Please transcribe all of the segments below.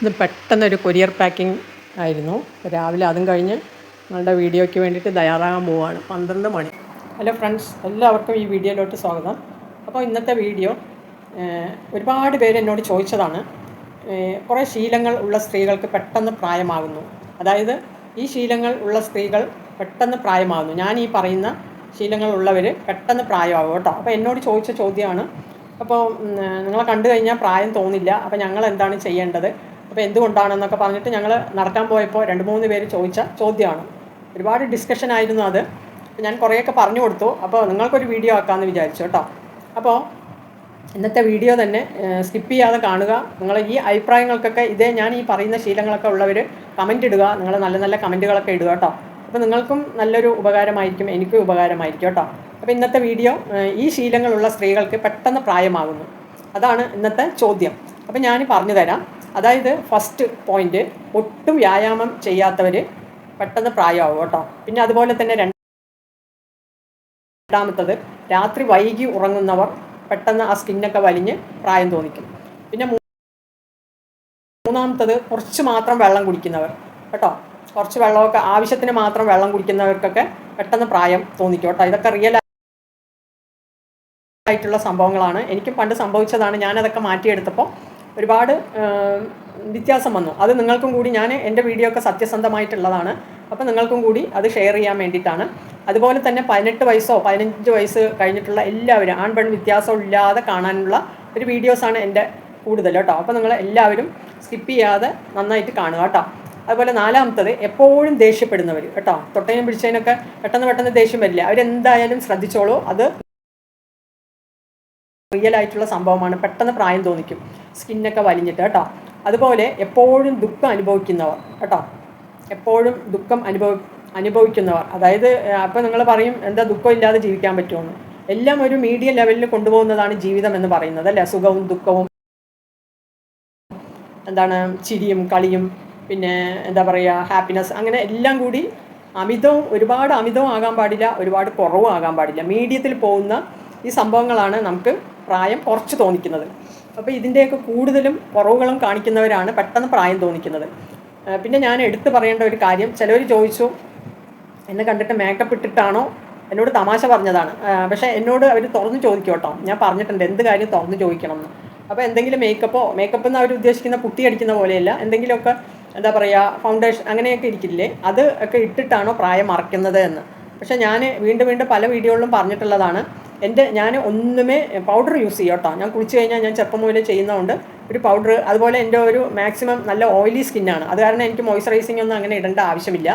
ഇത് പെട്ടെന്നൊരു courier packing ആയിരുന്നു. രാവിലെ അതും കഴിഞ്ഞ് നിങ്ങളുടെ വീഡിയോയ്ക്ക് വേണ്ടിയിട്ട് തയ്യാറാകാൻ പോവുകയാണ്. 12 മണി. ഹലോ ഫ്രണ്ട്സ്, എല്ലാവർക്കും ഈ വീഡിയോയിലോട്ട് സ്വാഗതം. അപ്പോൾ ഇന്നത്തെ വീഡിയോ ഒരുപാട് പേര് എന്നോട് ചോദിച്ചതാണ്. കുറേ ശീലങ്ങൾ ഉള്ള സ്ത്രീകൾക്ക് പെട്ടെന്ന് പ്രായമാകുന്നു. അതായത് ഈ ശീലങ്ങൾ ഉള്ള സ്ത്രീകൾ പെട്ടെന്ന് പ്രായമാകുന്നു. ഞാൻ ഈ പറയുന്ന ശീലങ്ങൾ ഉള്ളവർ പെട്ടെന്ന് പ്രായമാകും കേട്ടോ. അപ്പോൾ എന്നോട് ചോദിച്ച ചോദ്യമാണ്. അപ്പോൾ നിങ്ങളെ കണ്ടു കഴിഞ്ഞാൽ പ്രായം തോന്നില്ല, അപ്പോൾ ഞങ്ങൾ എന്താണ് ചെയ്യേണ്ടത്, അപ്പോൾ എന്തുകൊണ്ടാണെന്നൊക്കെ പറഞ്ഞിട്ട് ഞങ്ങൾ നടക്കാൻ പോയപ്പോൾ 2-3 പേര് ചോദിച്ച ചോദ്യമാണ്. ഒരുപാട് ഡിസ്കഷൻ ആയിരുന്നു അത്. ഞാൻ കുറേയൊക്കെ പറഞ്ഞു കൊടുത്തു. അപ്പോൾ നിങ്ങൾക്കൊരു വീഡിയോ ആക്കാമെന്ന് വിചാരിച്ചു കേട്ടോ. അപ്പോൾ ഇന്നത്തെ വീഡിയോ തന്നെ സ്കിപ്പ് ചെയ്യാതെ കാണുക. നിങ്ങൾ ഈ അഭിപ്രായങ്ങൾക്കൊക്കെ ഞാൻ ഈ പറയുന്ന ശീലങ്ങളൊക്കെ ഉള്ളവർ കമൻ്റ് ഇടുക. നിങ്ങൾ നല്ല നല്ല കമൻറ്റുകളൊക്കെ ഇടുക കേട്ടോ. അപ്പോൾ നിങ്ങൾക്കും നല്ലൊരു ഉപകാരമായിരിക്കും, എനിക്കും ഉപകാരമായിരിക്കും കേട്ടോ. അപ്പോൾ ഇന്നത്തെ വീഡിയോ ഈ ശീലങ്ങളുള്ള സ്ത്രീകൾക്ക് പെട്ടെന്ന് പ്രായമാകുന്നു, അതാണ് ഇന്നത്തെ ചോദ്യം. അപ്പോൾ ഞാൻ പറഞ്ഞു തരാം. അതായത് ഫസ്റ്റ് പോയിന്റ്, ഒട്ടും വ്യായാമം ചെയ്യാത്തവർ പെട്ടെന്ന് പ്രായമാകും കേട്ടോ. പിന്നെ അതുപോലെ തന്നെ രണ്ടാമത്തത്, രാത്രി വൈകി ഉറങ്ങുന്നവർ പെട്ടെന്ന് ആ സ്കിന്നൊക്കെ വലിഞ്ഞ് പ്രായം തോന്നിക്കും. പിന്നെ മൂന്നാമത്തത്, കുറച്ച് മാത്രം വെള്ളം കുടിക്കുന്നവർ കേട്ടോ. കുറച്ച് വെള്ളമൊക്കെ ആവശ്യത്തിന് മാത്രം വെള്ളം കുടിക്കുന്നവർക്കൊക്കെ പെട്ടെന്ന് പ്രായം തോന്നിക്കും കേട്ടോ. ഇതൊക്കെ റിയൽ ആയിട്ടുള്ള സംഭവങ്ങളാണ്. എനിക്കും പണ്ട് സംഭവിച്ചതാണ്. ഞാനതൊക്കെ മാറ്റിയെടുത്തപ്പോൾ ഒരുപാട് വ്യത്യാസം വന്നു. അത് നിങ്ങൾക്കും കൂടി, ഞാൻ എൻ്റെ വീഡിയോ ഒക്കെ സത്യസന്ധമായിട്ടുള്ളതാണ്, അപ്പോൾ നിങ്ങൾക്കും കൂടി അത് ഷെയർ ചെയ്യാൻ വേണ്ടിയിട്ടാണ്. അതുപോലെ തന്നെ 18 വയസ്സോ 15 വയസ്സ് കഴിഞ്ഞിട്ടുള്ള എല്ലാവരും ആൺ-പെൺ വ്യത്യാസമില്ലാതെ കാണാനുള്ള ഒരു വീഡിയോസാണ് എൻ്റെ കൂടുതൽ കേട്ടോ. അപ്പോൾ നിങ്ങൾ എല്ലാവരും സ്കിപ്പ് ചെയ്യാതെ നന്നായിട്ട് കാണുക കേട്ടോ. അതുപോലെ നാലാമത്തത്, എപ്പോഴും ദേഷ്യപ്പെടുന്നവർ കേട്ടോ. തൊട്ടതിനും പിടിച്ചതിനൊക്കെ പെട്ടെന്ന് ദേഷ്യം വരില്ല. അവരെന്തായാലും ശ്രദ്ധിച്ചോളൂ, അത് റിയൽ ആയിട്ടുള്ള സംഭവമാണ്. പെട്ടെന്ന് പ്രായം തോന്നിക്കും, സ്കിന്നൊക്കെ വലിഞ്ഞിട്ട് കേട്ടോ. അതുപോലെ എപ്പോഴും ദുഃഖം അനുഭവിക്കുന്നവർ കേട്ടോ. എപ്പോഴും ദുഃഖം അനുഭവിക്കുന്നവർ, അതായത് അപ്പോൾ നിങ്ങൾ പറയും, എന്താ ദുഃഖം ഇല്ലാതെ ജീവിക്കാൻ പറ്റുമെന്ന്. എല്ലാം ഒരു മീഡിയം ലെവലിൽ കൊണ്ടുപോകുന്നതാണ് ജീവിതം എന്ന് പറയുന്നത് അല്ലേ. സുഖവും ദുഃഖവും, എന്താണ്, ചിരിയും കളിയും, പിന്നെ എന്താ പറയുക, ഹാപ്പിനെസ്, അങ്ങനെ എല്ലാം കൂടി ഒരുപാട് അമിതവും ആകാൻ പാടില്ല, ഒരുപാട് കുറവും ആകാൻ പാടില്ല. മീഡിയത്തിൽ പോകുന്ന ഈ സംഭവങ്ങളാണ് നമുക്ക് പ്രായം കുറച്ച് തോന്നിക്കുന്നത്. അപ്പോൾ ഇതിൻ്റെയൊക്കെ കൂടുതലും കുറവുകളും കാണിക്കുന്നവരാണ് പെട്ടെന്ന് പ്രായം തോന്നിക്കുന്നത്. പിന്നെ ഞാൻ എടുത്തു പറയേണ്ട ഒരു കാര്യം, ചിലവർ ചോദിച്ചു, എന്നെ കണ്ടിട്ട് മേക്കപ്പ് ഇട്ടിട്ടാണോ, എന്നോട് തമാശ പറഞ്ഞതാണ്. പക്ഷേ എന്നോട് അവർ തുറന്ന് ചോദിക്കും കേട്ടോ. ഞാൻ പറഞ്ഞിട്ടുണ്ട് എന്ത് കാര്യം തുറന്ന് ചോദിക്കണം എന്ന്. അപ്പോൾ എന്തെങ്കിലും മേക്കപ്പ് എന്ന് അവർ ഉദ്ദേശിക്കുന്ന പുട്ടി അടിക്കുന്ന പോലെയല്ല, എന്തെങ്കിലുമൊക്കെ എന്താ പറയുക, ഫൗണ്ടേഷൻ അങ്ങനെയൊക്കെ ഇരിക്കില്ലേ, അത് ഒക്കെ ഇട്ടിട്ടാണോ പ്രായം മറയ്ക്കുന്നത് എന്ന്. പക്ഷേ ഞാൻ വീണ്ടും പല വീഡിയോകളിലും പറഞ്ഞിട്ടുള്ളതാണ്, ഞാൻ ഒന്നുമേ പൗഡർ യൂസ് ചെയ്യും കേട്ടോ. ഞാൻ കുളിച്ച് കഴിഞ്ഞാൽ, ഞാൻ ചെറുപ്പം മുതലേ ചെയ്യുന്നതുകൊണ്ട് ഒരു പൗഡർ, അതുപോലെ എൻ്റെ ഒരു മാക്സിമം നല്ല ഓയിലി സ്കിന്നാണ്. അത് കാരണം എനിക്ക് മോയ്സ്ചറൈസിംഗ് ഒന്നും അങ്ങനെ ഇടേണ്ട ആവശ്യമില്ല.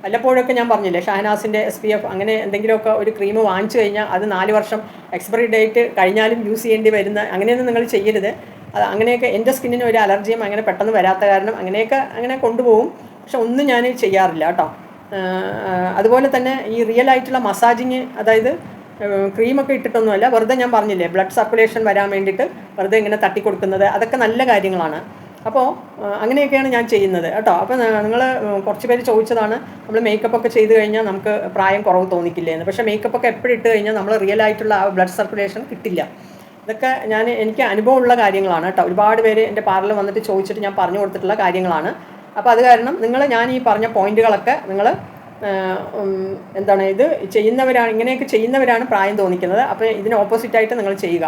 വല്ലപ്പോഴൊക്കെ ഞാൻ പറഞ്ഞില്ലേ, ഷഹനാസിൻ്റെ SPF അങ്ങനെ എന്തെങ്കിലുമൊക്കെ ഒരു ക്രീം വാങ്ങിച്ചു കഴിഞ്ഞാൽ അത് 4 വർഷം എക്സ്പയറി ഡേറ്റ് കഴിഞ്ഞാലും യൂസ് ചെയ്യേണ്ടി വരുന്ന, അങ്ങനെയൊന്നും നിങ്ങൾ ചെയ്യരുത്. അത് അങ്ങനെയൊക്കെ എൻ്റെ സ്കിന്നിന് ഒരു അലർജിയും അങ്ങനെ പെട്ടെന്ന് വരാത്ത കാരണം അങ്ങനെ കൊണ്ടുപോകും. പക്ഷെ ഒന്നും ഞാൻ ചെയ്യാറില്ല കേട്ടോ. അതുപോലെ തന്നെ ഈ റിയൽ ആയിട്ടുള്ള മസാജിങ്, അതായത് ക്രീമൊക്കെ ഇട്ടിട്ടൊന്നുമല്ല, വെറുതെ ഞാൻ പറഞ്ഞില്ലേ, ബ്ലഡ് സർക്കുലേഷൻ വരാൻ വേണ്ടിയിട്ട് വെറുതെ ഇങ്ങനെ തട്ടിക്കൊടുക്കുന്നത്, അതൊക്കെ നല്ല കാര്യങ്ങളാണ്. അപ്പോൾ അങ്ങനെയൊക്കെയാണ് ഞാൻ ചെയ്യുന്നത് കേട്ടോ. അപ്പോൾ നിങ്ങൾ കുറച്ച് പേര് ചോദിച്ചതാണ്, നമ്മൾ മേക്കപ്പൊക്കെ ചെയ്ത് കഴിഞ്ഞാൽ നമുക്ക് പ്രായം കുറവ് തോന്നിക്കില്ലേ എന്ന്. പക്ഷേ മേക്കപ്പൊക്കെ എപ്പോഴും ഇട്ട് കഴിഞ്ഞാൽ നമ്മൾ റിയൽ ആയിട്ടുള്ള ആ ബ്ലഡ് സർക്കുലേഷൻ കിട്ടില്ല. ഇതൊക്കെ എനിക്ക് അനുഭവമുള്ള കാര്യങ്ങളാണ് കേട്ടോ. ഒരുപാട് പേര് എൻ്റെ പാർലറിൽ വന്നിട്ട് ചോദിച്ചിട്ട് ഞാൻ പറഞ്ഞു കൊടുത്തിട്ടുള്ള കാര്യങ്ങളാണ്. അപ്പോൾ അത് കാരണം ഞാൻ ഈ പറഞ്ഞ പോയിന്റുകളൊക്കെ നിങ്ങൾ എന്താണ്, ഇത് ഇങ്ങനെയൊക്കെ ചെയ്യുന്നവരാണ് പ്രായം തോന്നിക്കുന്നത്. അപ്പോൾ ഇതിന് ഓപ്പോസിറ്റായിട്ട് നിങ്ങൾ ചെയ്യുക.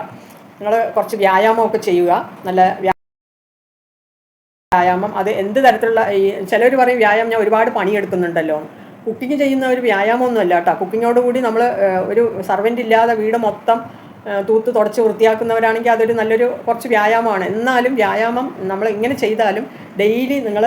നിങ്ങൾ കുറച്ച് വ്യായാമമൊക്കെ ചെയ്യുക, നല്ല വ്യായാമം. അത് എന്ത് തരത്തിലുള്ള, ചിലർ പറയും വ്യായാമം ഞാൻ ഒരുപാട് പണിയെടുക്കുന്നുണ്ടല്ലോ. കുക്കിംഗ് ചെയ്യുന്ന ഒരു വ്യായാമമൊന്നുമല്ല കേട്ടോ. കുക്കിങ്ങോടുകൂടി നമ്മൾ ഒരു സർവൻ്റ് ഇല്ലാതെ വീട് മൊത്തം തൂത്ത് തുടച്ച് വൃത്തിയാക്കുന്നവരാണെങ്കിൽ അതൊരു കുറച്ച് വ്യായാമമാണ്. എന്നാലും വ്യായാമം നമ്മൾ ഇങ്ങനെ ചെയ്താലും ഡെയിലി നിങ്ങൾ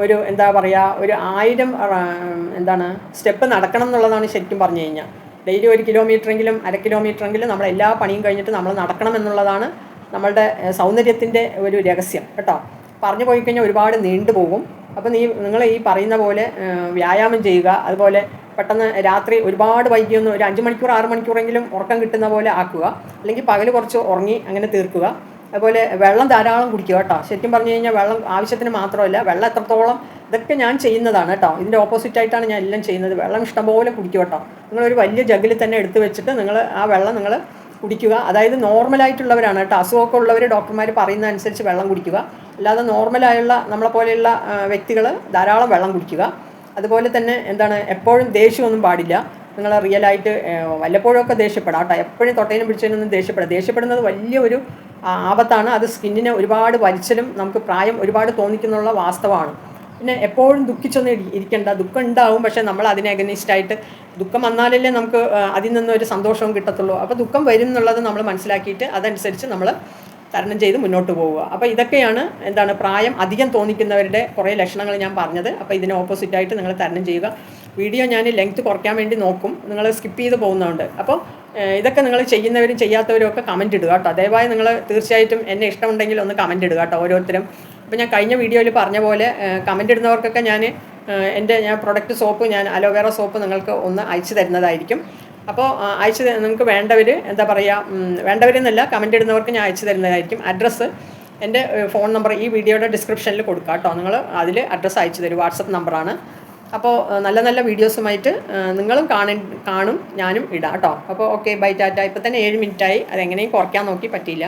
ഒരു എന്താ പറയുക, ഒരു 1000 സ്റ്റെപ്പ് നടക്കണം എന്നുള്ളതാണ് ശരിക്കും പറഞ്ഞു കഴിഞ്ഞാൽ. ഡെയിലി 1 കിലോമീറ്ററെങ്കിലും 1/2 കിലോമീറ്ററെങ്കിലും നമ്മൾ എല്ലാ പണിയും കഴിഞ്ഞിട്ട് നമ്മൾ നടക്കണം എന്നുള്ളതാണ് നമ്മളുടെ സൗന്ദര്യത്തിൻ്റെ ഒരു രഹസ്യം കേട്ടോ. പറഞ്ഞു പോയി കഴിഞ്ഞാൽ ഒരുപാട് നീണ്ടുപോകും. അപ്പോൾ നിങ്ങൾ ഈ പറയുന്ന പോലെ വ്യായാമം ചെയ്യുക. അതുപോലെ പെട്ടെന്ന് രാത്രി ഒരുപാട് വൈകിയൊന്നും, ഒരു 5 മണിക്കൂർ 6 മണിക്കൂറെങ്കിലും ഉറക്കം കിട്ടുന്ന പോലെ ആക്കുക. അല്ലെങ്കിൽ പകൽ കുറച്ച് ഉറങ്ങി അങ്ങനെ തീർക്കുക. അതുപോലെ വെള്ളം ധാരാളം കുടിക്കുക കേട്ടോ. ശരിക്കും പറഞ്ഞു കഴിഞ്ഞാൽ വെള്ളം ആവശ്യത്തിന് മാത്രമല്ല, വെള്ളം എത്രത്തോളം, ഇതൊക്കെ ഞാൻ ചെയ്യുന്നതാണ് കേട്ടോ. ഇതിൻ്റെ ഓപ്പോസിറ്റായിട്ടാണ് ഞാൻ എല്ലാം ചെയ്യുന്നത്. വെള്ളം ഇഷ്ടംപോലെ കുടിക്കുക കേട്ടോ. നിങ്ങളൊരു വലിയ ജഗ്ഗിൽ തന്നെ എടുത്ത് വെച്ചിട്ട് നിങ്ങൾ ആ വെള്ളം കുടിക്കുക. അതായത് നോർമലായിട്ടുള്ളവരാണ് കേട്ടോ. അസുഖമൊക്കെ ഉള്ളവർ ഡോക്ടർമാർ പറയുന്നതനുസരിച്ച് വെള്ളം കുടിക്കുക. അല്ലാതെ നോർമലായുള്ള നമ്മളെ പോലെയുള്ള വ്യക്തികൾ ധാരാളം വെള്ളം കുടിക്കുക. അതുപോലെ തന്നെ എന്താണ്, എപ്പോഴും ദേഷ്യമൊന്നും പാടില്ല. നിങ്ങൾ റിയലായിട്ട് വല്ലപ്പോഴൊക്കെ ദേഷ്യപ്പെടാം കേട്ടോ. എപ്പോഴും തൊട്ടേനും പിടിച്ചതിനൊന്നും ദേഷ്യപ്പെടുന്നത് വലിയ ഒരു ആപത്താണ്. അത് സ്കിന്നിനെ ഒരുപാട് വലിച്ചലും നമുക്ക് പ്രായം ഒരുപാട് തോന്നിക്കുന്നുള്ള വാസ്തവമാണ്. പിന്നെ എപ്പോഴും ദുഃഖിച്ചൊന്നും ഇരിക്കേണ്ട. ദുഃഖം ഉണ്ടാവും, പക്ഷേ നമ്മൾ അതിനെ അഗനിസ്റ്റായിട്ട് ദുഃഖം വന്നാലല്ലേ നമുക്ക് അതിൽ നിന്നൊരു സന്തോഷവും കിട്ടത്തുള്ളൂ. അപ്പോൾ ദുഃഖം വരും എന്നുള്ളത് നമ്മൾ മനസ്സിലാക്കിയിട്ട് അതനുസരിച്ച് നമ്മൾ തരണം ചെയ്ത് മുന്നോട്ട് പോവുക. അപ്പോൾ ഇതൊക്കെയാണ് എന്താണ് പ്രായം അധികം തോന്നിക്കുന്നവരുടെ കുറേ ലക്ഷണങ്ങൾ ഞാൻ പറഞ്ഞത്. അപ്പോൾ ഇതിന് ഓപ്പോസിറ്റായിട്ട് നിങ്ങൾ തരണം ചെയ്യുക. വീഡിയോ ഞാൻ ലെങ്ത്ത് കുറയ്ക്കാൻ വേണ്ടി നോക്കും, നിങ്ങൾ സ്കിപ്പ് ചെയ്ത് പോകുന്നതുകൊണ്ട്. അപ്പോൾ ഇതൊക്കെ നിങ്ങൾ ചെയ്യുന്നവരും ചെയ്യാത്തവരും ഒക്കെ കമൻറ്റ് ഇടുക കേട്ടോ. ദയവായി നിങ്ങൾ തീർച്ചയായിട്ടും എന്നെ ഇഷ്ടമുണ്ടെങ്കിൽ ഒന്ന് കമൻറ്റ് ഇടുക കേട്ടോ ഓരോരുത്തരും. അപ്പോൾ ഞാൻ കഴിഞ്ഞ വീഡിയോയിൽ പറഞ്ഞ പോലെ കമൻറ്റ് ഇടുന്നവർക്കൊക്കെ ഞാൻ പ്രൊഡക്റ്റ് സോപ്പ്, ഞാൻ അലോവേറ സോപ്പ് നിങ്ങൾക്ക് ഒന്ന് അയച്ചു തരുന്നതായിരിക്കും. അപ്പോൾ നിങ്ങൾക്ക് വേണ്ടവർ എന്താ പറയുക, വേണ്ടവരെന്നല്ല, കമൻറ്റ് ഇടുന്നവർക്ക് ഞാൻ അയച്ചു തരുന്നതായിരിക്കും. അഡ്രസ്സ് എൻ്റെ ഫോൺ നമ്പർ ഈ വീഡിയോയുടെ ഡിസ്ക്രിപ്ഷനിൽ കൊടുക്കുക കേട്ടോ. നിങ്ങൾ അതിൽ അഡ്രസ്സ് അയച്ചു തരും, വാട്സപ്പ് നമ്പറാണ്. അപ്പോൾ നല്ല നല്ല വീഡിയോസുമായിട്ട് നിങ്ങളും കാണും, ഞാനും ഇടാം കേട്ടോ. അപ്പോൾ ഓക്കെ, ബൈ, ടാറ്റ. ഇപ്പോൾ തന്നെ 7 മിനിറ്റായി. അതെങ്ങനെയും കുറയ്ക്കാൻ നോക്കി, പറ്റിയില്ല.